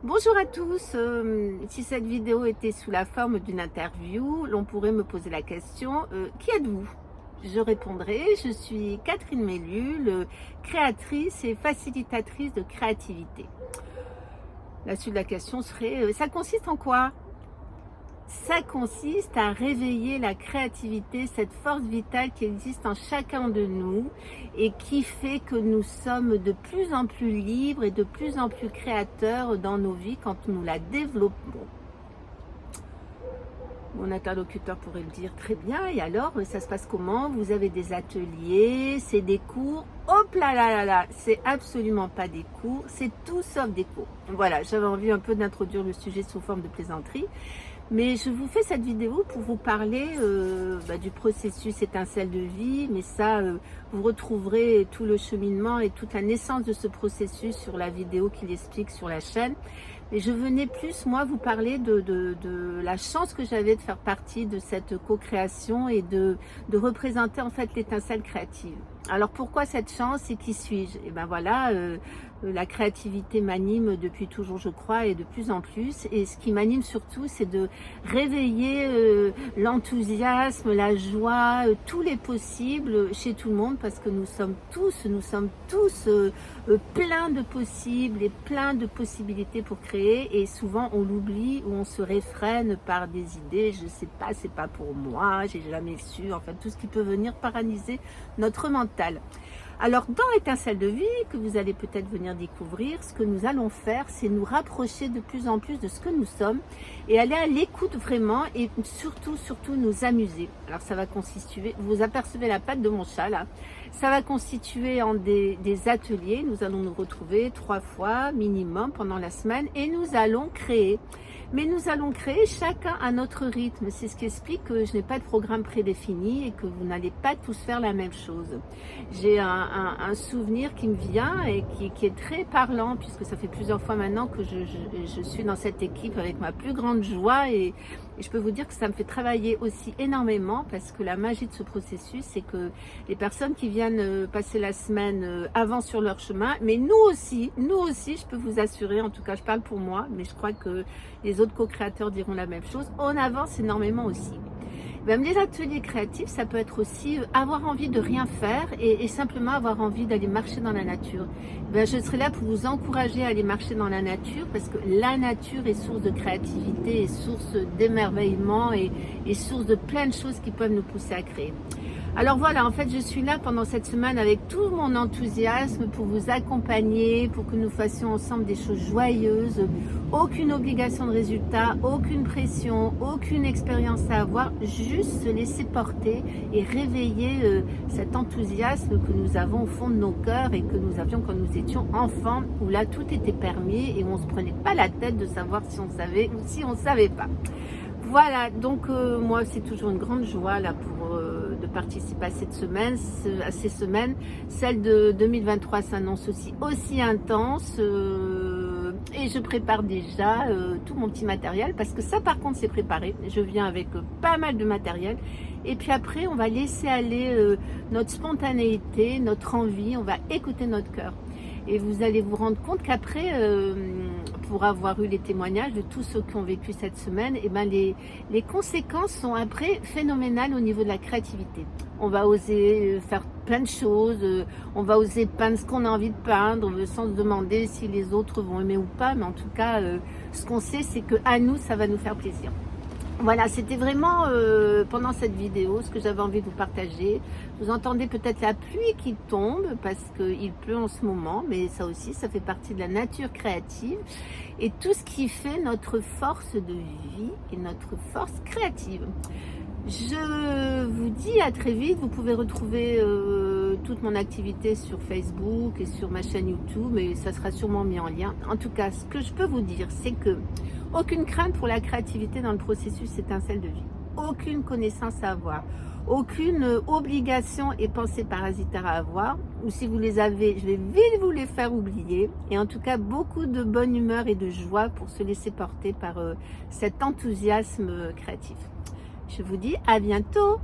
Bonjour à tous, si cette vidéo était sous la forme d'une interview, l'on pourrait me poser la question, qui êtes-vous? Je répondrai, je suis Catherine Mellul, créatrice et facilitatrice de créativité. La suite de la question serait, ça consiste en quoi? Ça consiste à réveiller la créativité, cette force vitale qui existe en chacun de nous et qui fait que nous sommes de plus en plus libres et de plus en plus créateurs dans nos vies quand nous la développons. Mon interlocuteur pourrait le dire très bien. Et alors, ça se passe comment? Vous avez des ateliers, c'est des cours. Hop là là là là, c'est absolument pas des cours, c'est tout sauf des cours. Voilà, j'avais envie un peu d'introduire le sujet sous forme de plaisanterie. Mais je vous fais cette vidéo pour vous parler du processus étincelle de vie, mais ça, vous retrouverez tout le cheminement et toute la naissance de ce processus sur la vidéo qui l'explique sur la chaîne. Et je venais plus, moi, vous parler de la chance que j'avais de faire partie de cette co-création et de représenter en fait l'étincelle créative. Alors pourquoi cette chance et qui suis-je? Et ben voilà, la créativité m'anime depuis toujours, je crois, et de plus en plus. Et ce qui m'anime surtout, c'est de réveiller l'enthousiasme, la joie, tous les possibles chez tout le monde, parce que nous sommes tous plein de possibles et plein de possibilités pour créer. Et souvent, on l'oublie ou on se réfrène par des idées. Je sais pas, c'est pas pour moi, j'ai jamais su. En fait, tout ce qui peut venir paralyser notre mental. Alors, dans Étincelle de vie, que vous allez peut-être venir découvrir, ce que nous allons faire, c'est nous rapprocher de plus en plus de ce que nous sommes et aller à l'écoute vraiment et surtout nous amuser. Alors, ça va constituer, vous apercevez la patte de mon chat là, ça va constituer en des ateliers. Nous allons nous retrouver 3 fois minimum pendant la semaine et nous allons créer. Mais nous allons créer chacun à notre rythme. C'est ce qui explique que je n'ai pas de programme prédéfini et que vous n'allez pas tous faire la même chose. J'ai un souvenir qui me vient et qui est très parlant, puisque ça fait plusieurs fois maintenant que je suis dans cette équipe avec ma plus grande joie et je peux vous dire que ça me fait travailler aussi énormément, parce que la magie de ce processus, c'est que les personnes qui viennent passer la semaine avancent sur leur chemin, mais nous aussi, je peux vous assurer, en tout cas je parle pour moi, mais je crois que les autres co-créateurs diront la même chose, on avance énormément aussi. Même les ateliers créatifs, ça peut être aussi avoir envie de rien faire et simplement avoir envie d'aller marcher dans la nature. Je serai là pour vous encourager à aller marcher dans la nature, parce que la nature est source de créativité, est source d'émerveillement et source de plein de choses qui peuvent nous pousser à créer. Alors voilà, en fait, je suis là pendant cette semaine avec tout mon enthousiasme pour vous accompagner, pour que nous fassions ensemble des choses joyeuses. Aucune obligation de résultat, aucune pression, aucune expérience à avoir, juste se laisser porter et réveiller cet enthousiasme que nous avons au fond de nos cœurs et que nous avions quand nous étions enfants, où là tout était permis et où on ne se prenait pas la tête de savoir si on savait ou si on ne savait pas. Voilà, donc moi c'est toujours une grande joie là de participer à cette semaine, à ces semaines. Celle de 2023 s'annonce aussi intense et je prépare déjà tout mon petit matériel, parce que ça par contre c'est préparé. Je viens avec pas mal de matériel et puis après on va laisser aller notre spontanéité, notre envie, on va écouter notre cœur. Et vous allez vous rendre compte qu'après, pour avoir eu les témoignages de tous ceux qui ont vécu cette semaine, et les conséquences sont après phénoménales au niveau de la créativité. On va oser faire plein de choses, on va oser peindre ce qu'on a envie de peindre, sans se demander si les autres vont aimer ou pas, mais en tout cas, ce qu'on sait, c'est qu'à nous, ça va nous faire plaisir. Voilà, c'était vraiment pendant cette vidéo ce que j'avais envie de vous partager. Vous entendez peut-être la pluie qui tombe parce qu'il pleut en ce moment, mais ça aussi, ça fait partie de la nature créative et tout ce qui fait notre force de vie et notre force créative. Je vous dis à très vite. Vous pouvez retrouver toute mon activité sur Facebook et sur ma chaîne YouTube, mais ça sera sûrement mis en lien. En tout cas, ce que je peux vous dire, c'est que aucune crainte pour la créativité dans le processus étincelle de vie. Aucune connaissance à avoir. Aucune obligation et pensée parasitaire à avoir. Ou si vous les avez, je vais vite vous les faire oublier. Et en tout cas, beaucoup de bonne humeur et de joie pour se laisser porter par cet enthousiasme créatif. Je vous dis à bientôt.